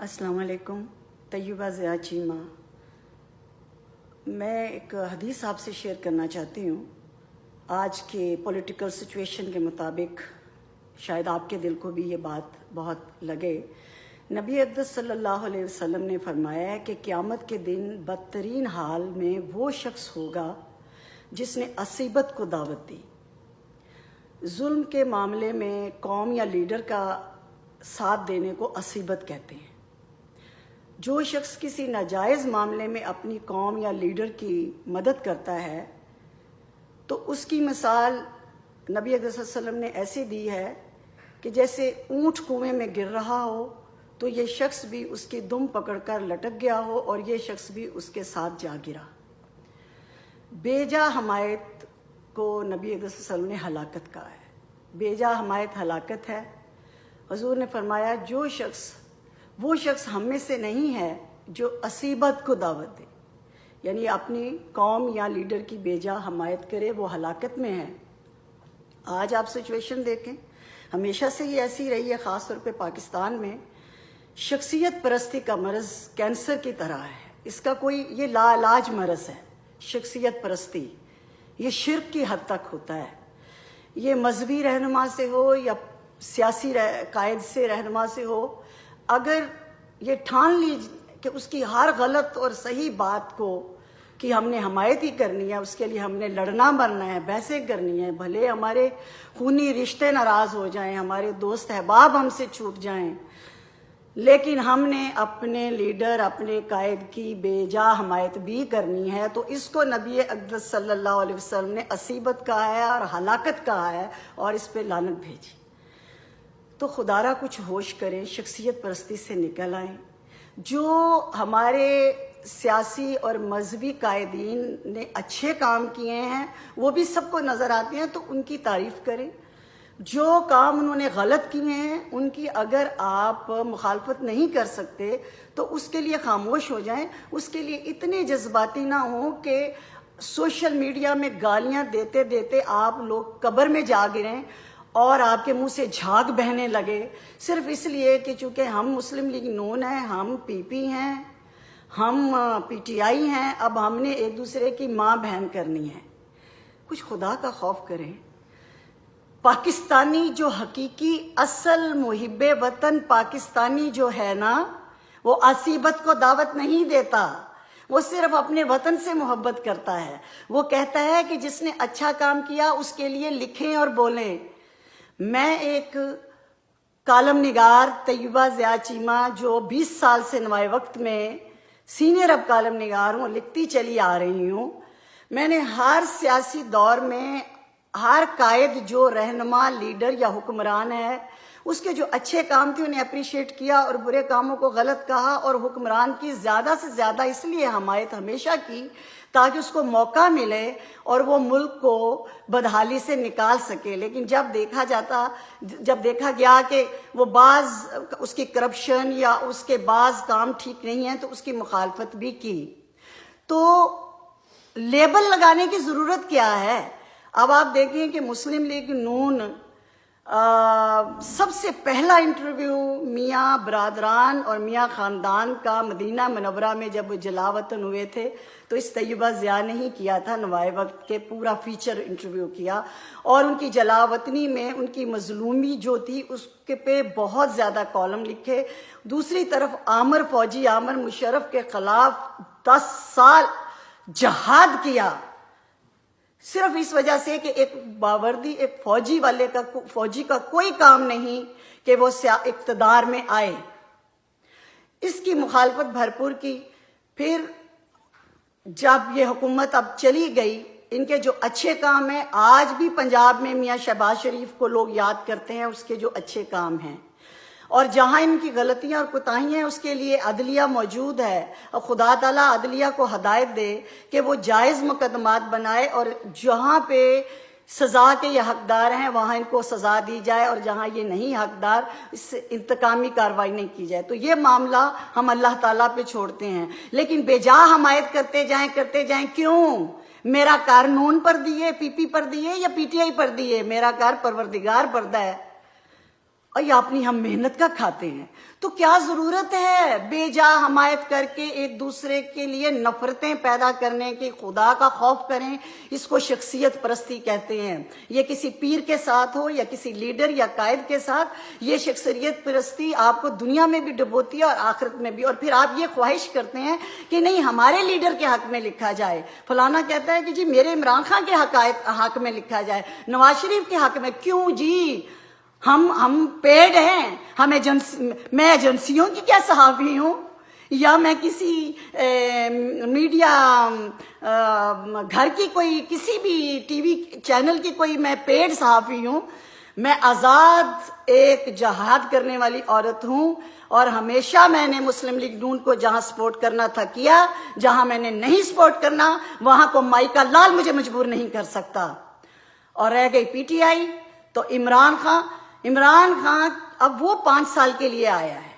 अस्सलाम वालेकुम। तैयबा ज़िया चीमा। मैं एक हदीस आपसे शेयर करना चाहती हूँ। आज के पॉलिटिकल सिचुएशन के मुताबिक शायद आपके दिल को भी ये बात बहुत लगे। नबी अक़दस सल्लल्लाहु अलैहि वसल्लम ने फरमाया है कि क़यामत के दिन बदतरीन हाल में वो शख्स होगा जिसने असीबत को दावत दी। जुल्म के मामले में कौम या लीडर का साथ देने को असीबत कहते हैं। जो शख्स किसी नाजायज़ मामले में अपनी कौम या लीडर की मदद करता है तो उसकी मिसाल नबी अक़दस सल्लल्लाहु अलैहि वसल्लम ने ऐसे दी है कि जैसे ऊँट कुएं में गिर रहा हो तो ये शख्स भी उसकी दुम पकड़कर लटक गया हो और ये शख्स भी उसके साथ जा गिरा। बेजा हमायत को नबी अक़दस सल्लल्लाहु अलैहि वसल्लम ने हलाकत कहा है। बेजा हमायत हलाकत है। हुज़ूर ने फरमाया वो शख्स हम में से नहीं है जो असीबत को दावत दे, यानी अपनी कौम या लीडर की बेजा हमायत करे, वो हलाकत में है। आज आप सिचुएशन देखें, हमेशा से ही ऐसी रही है। ख़ास तौर पे पाकिस्तान में शख्सियत परस्ती का मरज़ कैंसर की तरह है। इसका कोई ये लाइलाज मरज़ है। शख्सियत परस्ती ये शिर्क की हद तक होता है। ये मजहबी रहनुमा से हो या सियासी कायद से रहनुमा से हो, अगर ये ठान ली कि उसकी हर गलत और सही बात को कि हमने हमायत ही करनी है, उसके लिए हमने लड़ना मरना है, बहसें करनी है, भले हमारे खूनी रिश्ते नाराज़ हो जाएं, हमारे दोस्त अहबाब हमसे छूट जाएं, लेकिन हमने अपने लीडर अपने कायद की बेजा हमायत भी करनी है, तो इसको नबी अक़दस सल्लल्लाहु अलैहि वसल्लम ने असीबत कहा है और हलाकत कहा है और इस पे लानत भेजी। तो खुदारा कुछ होश करें, शख्सियत परस्ती से निकल आएं। जो हमारे सियासी और मजहबी कायदीन ने अच्छे काम किए हैं वो भी सबको नज़र आते हैं, तो उनकी तारीफ़ करें। जो काम उन्होंने गलत किए हैं उनकी अगर आप मुखालफत नहीं कर सकते तो उसके लिए खामोश हो जाएं। उसके लिए इतने जज्बाती ना हो कि सोशल मीडिया में गालियां देते देते आप लोग कब्र में जा गिरें और आपके मुंह से झाग बहने लगे, सिर्फ इसलिए कि चूँकि हम मुस्लिम लीग नून हैं, हम पीपी हैं, हम पीटीआई हैं, अब हमने एक दूसरे की माँ बहन करनी है। कुछ खुदा का खौफ करें। पाकिस्तानी जो हकीकी असल मुहिब्बे वतन पाकिस्तानी जो है ना, वो असीबत को दावत नहीं देता। वो सिर्फ अपने वतन से मोहब्बत करता है। वो कहता है कि जिसने अच्छा काम किया उसके लिए लिखें और बोलें। मैं एक कालम निगार तैयबा ज़िया चीमा जो 20 साल से नवाए वक्त में सीनियर अब कालम निगार हूँ, लिखती चली आ रही हूँ। मैंने हर सियासी दौर में हर कायद जो रहनुमा लीडर या हुक्मरान है उसके जो अच्छे काम थे उन्हें अप्रिशिएट किया और बुरे कामों को गलत कहा, और हुक्मरान की ज़्यादा से ज़्यादा इसलिए हमायत हमेशा की ताकि उसको मौका मिले और वो मुल्क को बदहाली से निकाल सके। लेकिन जब देखा गया कि वो बाज़ उसकी करप्शन या उसके बाज़ काम ठीक नहीं है तो उसकी मुखालफत भी की। तो लेबल लगाने की ज़रूरत क्या है? अब आप देखें कि मुस्लिम लीग नून सबसे पहला इंटरव्यू मियाँ बरादरान और मियाँ ख़ानदान का मदीना मनव्वरा में जब वो जलावतन हुए थे तो इस तैयबा ज़िया ने ही किया था। नवाए वक्त के पूरा फीचर इंटरव्यू किया और उनकी जलावतनी में उनकी मजलूमी जो थी उसके पे बहुत ज़्यादा कॉलम लिखे। दूसरी तरफ आमर फौजी आमर मुशर्रफ के ख़िलाफ़ 10 साल जहाद किया, सिर्फ इस वजह से कि एक बावर्दी एक फौजी का कोई काम नहीं कि वो इक़्तिदार में आए। इसकी मुखालफत भरपूर की। फिर जब ये हुकूमत अब चली गई, इनके जो अच्छे काम हैं, आज भी पंजाब में मियाँ शहबाज शरीफ को लोग याद करते हैं उसके जो अच्छे काम हैं, और जहाँ इनकी गलतियाँ और कोताहियाँ हैं उसके लिए अदलिया मौजूद है। और खुदा ताला अदलिया को हदायत दे कि वो जायज़ मुकदमात बनाए और जहाँ पे सज़ा के ये हकदार हैं वहाँ इनको सज़ा दी जाए, और जहाँ ये नहीं हकदार इससे इंतकामी कार्रवाई नहीं की जाए। तो ये मामला हम अल्लाह ताला पे छोड़ते हैं, लेकिन बेजा हमायत करते जाएं। क्यों? मेरा कार नून पर दिए, पीपी पर दिए या पीटीआई पर दिए, मेरा कार परवरदिगार पर्दा है। اور یہ اپنی ہم محنت کا کھاتے ہیں، تو کیا ضرورت ہے بے جا حمایت کر کے ایک دوسرے کے لیے نفرتیں پیدا کرنے کی؟ خدا کا خوف کریں، اس کو شخصیت پرستی کہتے ہیں۔ یہ کسی پیر کے ساتھ ہو یا کسی لیڈر یا قائد کے ساتھ، یہ شخصیت پرستی آپ کو دنیا میں بھی ڈبوتی ہے اور آخرت میں بھی۔ اور پھر آپ یہ خواہش کرتے ہیں کہ نہیں ہمارے لیڈر کے حق میں لکھا جائے، فلانا کہتا ہے کہ جی میرے عمران خان کے حق میں لکھا جائے، نواز شریف کے حق میں۔ کیوں جی؟ ہم پیڈ ہیں، میں ایجنسیوں کی کیا صحافی ہوں، یا میں کسی میڈیا گھر کی کوئی کسی بھی ٹی وی چینل کی کوئی میں پیڈ صحافی ہوں؟ میں آزاد ایک جہاد کرنے والی عورت ہوں، اور ہمیشہ میں نے مسلم لیگ نون کو جہاں سپورٹ کرنا تھا کیا، جہاں میں نے نہیں سپورٹ کرنا وہاں کو مائکا لال مجھے مجبور نہیں کر سکتا۔ اور رہ گئی پی ٹی آئی، تو عمران خان اب وہ 5 سال کے لیے آیا ہے،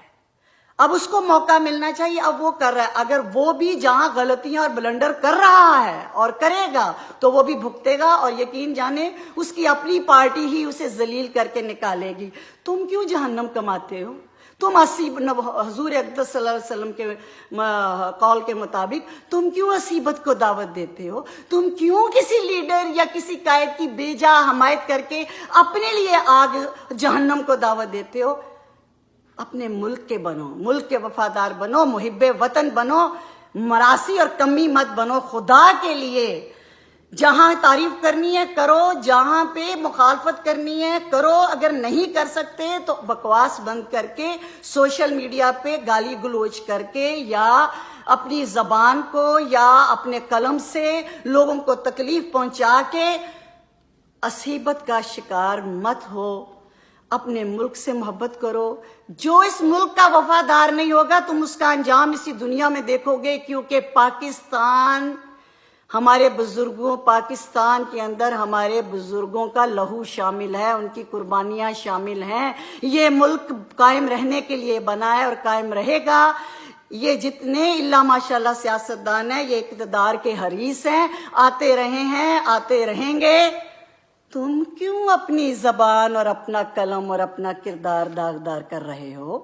اب اس کو موقع ملنا چاہیے، اب وہ کر رہا ہے۔ اگر وہ بھی جہاں غلطیاں اور بلنڈر کر رہا ہے اور کرے گا تو وہ بھی بھگتے گا، اور یقین جانے اس کی اپنی پارٹی ہی اسے ذلیل کر کے نکالے گی۔ تم کیوں جہنم کماتے ہو؟ تم حضور اقدس صلی اللہ علیہ وسلم کے قول کے مطابق تم کیوں مصیبت کو دعوت دیتے ہو؟ تم کیوں کسی لیڈر یا کسی قائد کی بے جا حمایت کر کے اپنے لیے آگ جہنم کو دعوت دیتے ہو؟ اپنے ملک کے بنو، ملک کے وفادار بنو، محب وطن بنو، مراسی اور کمی مت بنو خدا کے لیے۔ جہاں تعریف کرنی ہے کرو، جہاں پہ مخالفت کرنی ہے کرو، اگر نہیں کر سکتے تو بکواس بند کر کے سوشل میڈیا پہ گالی گلوچ کر کے یا اپنی زبان کو یا اپنے قلم سے لوگوں کو تکلیف پہنچا کے مصیبت کا شکار مت ہو۔ اپنے ملک سے محبت کرو۔ جو اس ملک کا وفادار نہیں ہوگا تم اس کا انجام اسی دنیا میں دیکھو گے، کیونکہ پاکستان ہمارے بزرگوں، پاکستان کے اندر ہمارے بزرگوں کا لہو شامل ہے، ان کی قربانیاں شامل ہیں۔ یہ ملک قائم رہنے کے لیے بنا ہے اور قائم رہے گا۔ یہ جتنے اللہ ماشاءاللہ سیاستدان ہیں یہ اقتدار کے حریص ہیں، آتے رہے ہیں، آتے رہیں گے۔ تم کیوں اپنی زبان اور اپنا قلم اور اپنا کردار داغدار کر رہے ہو؟